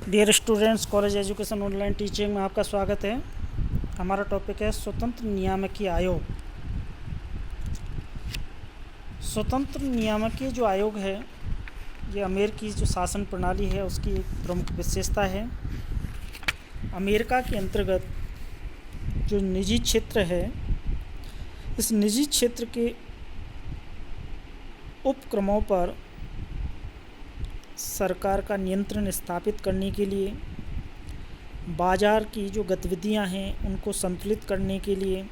Dear students, college education online teaching में आपका स्वागत है। हमारा टॉपिक है स्वतंत्र नियामकीय आयोग। स्वतंत्र नियामकीय जो आयोग है, ये अमेरिकी जो शासन प्रणाली है उसकी एक प्रमुख विशेषता है। अमेरिका के अंतर्गत जो निजी क्षेत्र है, इस निजी क्षेत्र के उपक्रमों पर सरकार का नियंत्रण स्थापित करने के लिए, बाज़ार की जो गतिविधियां हैं उनको संतुलित करने के लिए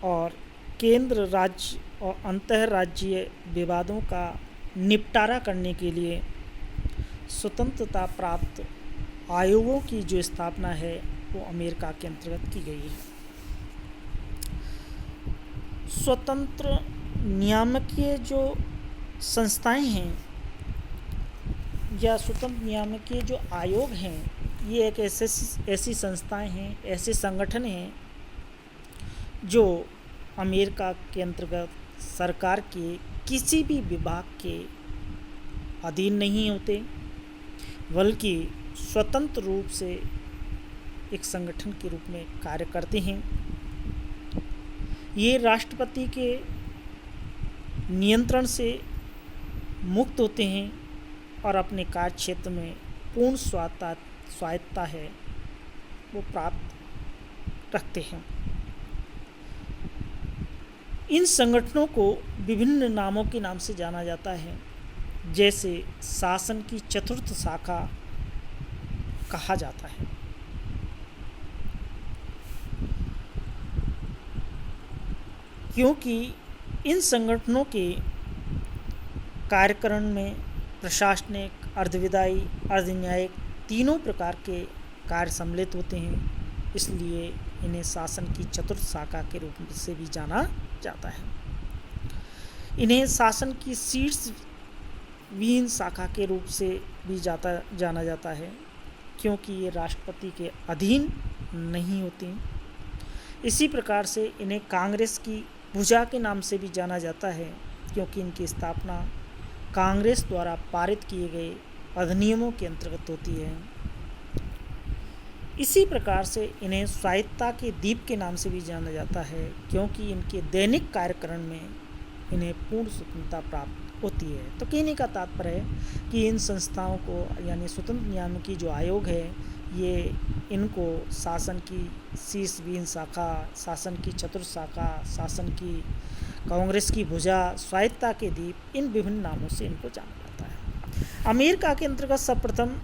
और केंद्र, राज्य और अंतर्राज्यीय विवादों का निपटारा करने के लिए स्वतंत्रता प्राप्त आयोगों की जो स्थापना है वो अमेरिका के अंतर्गत की गई है। स्वतंत्र नियामकीय जो संस्थाएं हैं या स्वतंत्र नियामकीय जो आयोग हैं, ये एक ऐसी संस्थाएं हैं, ऐसे संगठन हैं जो अमेरिका के अंतर्गत सरकार के किसी भी विभाग के अधीन नहीं होते, बल्कि स्वतंत्र रूप से एक संगठन के रूप में कार्य करते हैं। ये राष्ट्रपति के नियंत्रण से मुक्त होते हैं और अपने कार्य क्षेत्र में पूर्ण स्वायत्तता है वो प्राप्त रखते हैं। इन संगठनों को विभिन्न नामों के नाम से जाना जाता है, जैसे शासन की चतुर्थ शाखा कहा जाता है। क्योंकि इन संगठनों के कार्यकरण में प्रशासनिक, अर्धविधायी, अर्धन्यायिक तीनों प्रकार के कार्य सम्मिलित होते हैं, इसलिए इन्हें शासन की चतुर्थ शाखा के रूप से भी जाना जाता है। इन्हें शासन की शीर्षविहीन शाखा के रूप से भी जाना जाता है, क्योंकि ये राष्ट्रपति के अधीन नहीं होती। इसी प्रकार से इन्हें कांग्रेस की भुजा के नाम से भी जाना जाता है, क्योंकि इनकी स्थापना कांग्रेस द्वारा पारित किए गए अधिनियमों के अंतर्गत होती है। इसी प्रकार से इन्हें स्वायत्तता के दीप के नाम से भी जाना जाता है, क्योंकि इनके दैनिक कार्यकरण में इन्हें पूर्ण स्वतंत्रता प्राप्त होती है। तो कहने का तात्पर्य है कि इन संस्थाओं को, यानी स्वतंत्र नियामकीय जो आयोग है, ये इनको शासन की शीर्षविहीन शाखा, शासन की चतुर्थ शाखा, शासन की कांग्रेस की भुजा, स्वायत्तता के दीप, इन विभिन्न नामों से इनको जाना जाता है। अमेरिका के अंतर्गत सर्वप्रथम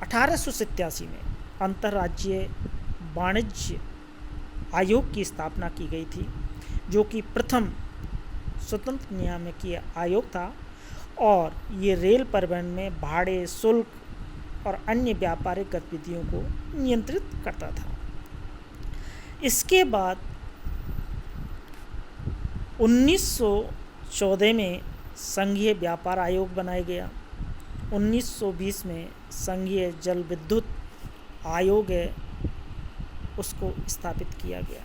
1887 में अंतर्राज्यीय वाणिज्य आयोग की स्थापना की गई थी, जो कि प्रथम स्वतंत्र नियामकीय आयोग था और ये रेल परिवहन में भाड़े, शुल्क और अन्य व्यापारिक गतिविधियों को नियंत्रित करता था। इसके बाद 1914 में संघीय व्यापार आयोग बनाया गया। 1920 में संघीय जल विद्युत आयोग है, उसको स्थापित किया गया।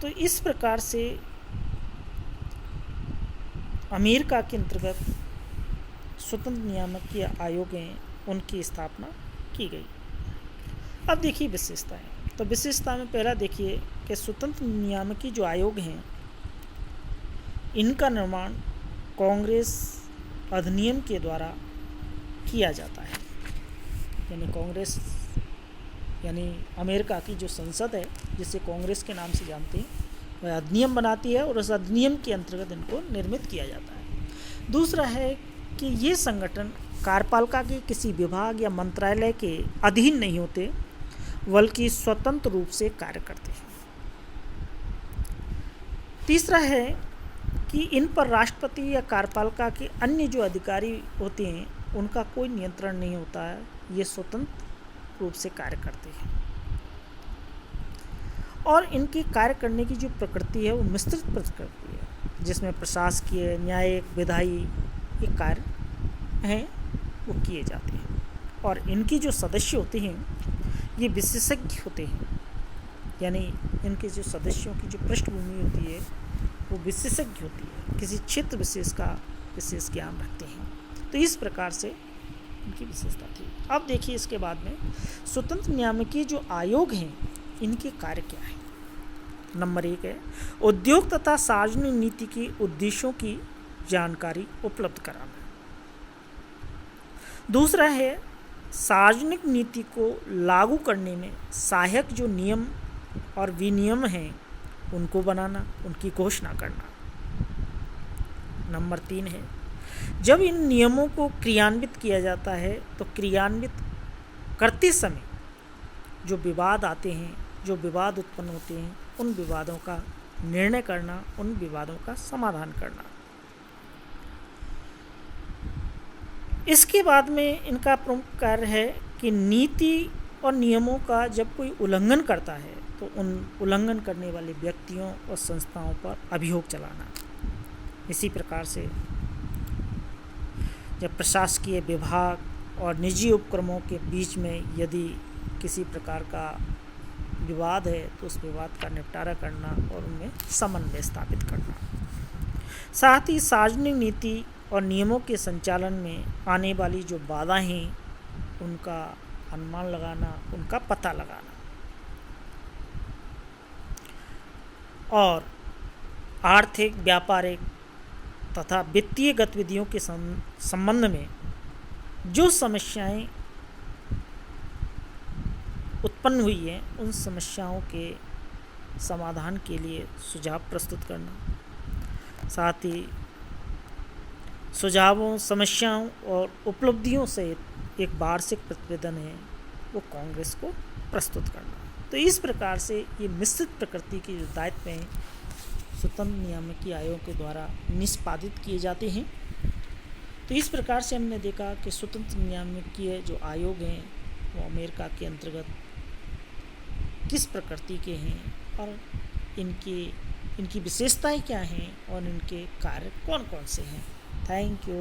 तो इस प्रकार से अमेरिका के अंतर्गत स्वतंत्र नियामकीय आयोग हैं, उनकी स्थापना की गई। अब देखिए विशेषताएं। तो विशेषता में पहला देखिए कि स्वतंत्र नियामकीय जो आयोग हैं, इनका निर्माण कांग्रेस अधिनियम के द्वारा किया जाता है। यानी कांग्रेस, यानी अमेरिका की जो संसद है, जिसे कांग्रेस के नाम से जानते हैं, वह अधिनियम बनाती है और उस अधिनियम के अंतर्गत इनको निर्मित किया जाता है। दूसरा है कि ये संगठन कार्यपालिका के किसी विभाग या मंत्रालय के अधीन नहीं होते, बल्कि स्वतंत्र रूप से कार्य करते हैं। तीसरा है कि इन पर राष्ट्रपति या कार्यपालिका के अन्य जो अधिकारी होते हैं, उनका कोई नियंत्रण नहीं होता है, ये स्वतंत्र रूप से कार्य करते हैं। और इनके कार्य करने की जो प्रकृति है वो मिश्रित प्रकृति है, जिसमें प्रशासकीय, न्यायिक, विधायी ये कार्य हैं वो किए जाते हैं। और इनकी जो सदस्य होते हैं ये विशेषज्ञ होते हैं, यानी इनके जो सदस्यों की जो पृष्ठभूमि होती है वो विशेषज्ञ होती है, किसी क्षेत्र विशेष का विशेष ज्ञान रखते हैं। तो इस प्रकार से इनकी विशेषता थी। अब देखिए इसके बाद में स्वतंत्र नियामकीय जो आयोग हैं इनके कार्य क्या है। नंबर 1 है उद्योग तथा सार्वजनिक नीति के उद्देश्यों की जानकारी उपलब्ध कराना। दूसरा है सार्वजनिक नीति को लागू करने में सहायक जो नियम और विनियम हैं उनको बनाना, उनकी घोषणा करना। नंबर 3 है जब इन नियमों को क्रियान्वित किया जाता है तो क्रियान्वित करते समय जो विवाद आते हैं, जो विवाद उत्पन्न होते हैं, उन विवादों का निर्णय करना, उन विवादों का समाधान करना। इसके बाद में इनका प्रमुख कार्य है कि नीति और नियमों का जब कोई उल्लंघन करता है तो उन उल्लंघन करने वाले व्यक्तियों और संस्थाओं पर अभियोग चलाना। इसी प्रकार से जब प्रशासकीय विभाग और निजी उपक्रमों के बीच में यदि किसी प्रकार का विवाद है तो उस विवाद का निपटारा करना और उनमें समन्वय स्थापित करना। साथ ही सार्वजनिक नीति और नियमों के संचालन में आने वाली जो बाधाएं हैं उनका अनुमान लगाना, उनका पता लगाना। और आर्थिक, व्यापारिक तथा वित्तीय गतिविधियों के संबंध में जो समस्याएं उत्पन्न हुई हैं उन समस्याओं के समाधान के लिए सुझाव प्रस्तुत करना। साथ ही सुझावों, समस्याओं और उपलब्धियों से एक वार्षिक प्रतिवेदन है वो कांग्रेस को प्रस्तुत करना। तो इस प्रकार से ये मिश्रित प्रकृति के जो दायित्व हैं स्वतंत्र नियामकीय आयोग के द्वारा निष्पादित किए जाते हैं। तो इस प्रकार से हमने देखा कि स्वतंत्र नियामकीय जो आयोग हैं वो अमेरिका के अंतर्गत किस प्रकृति के हैं और इनकी विशेषताएं क्या हैं और इनके कार्य कौन कौन से हैं। Thank you.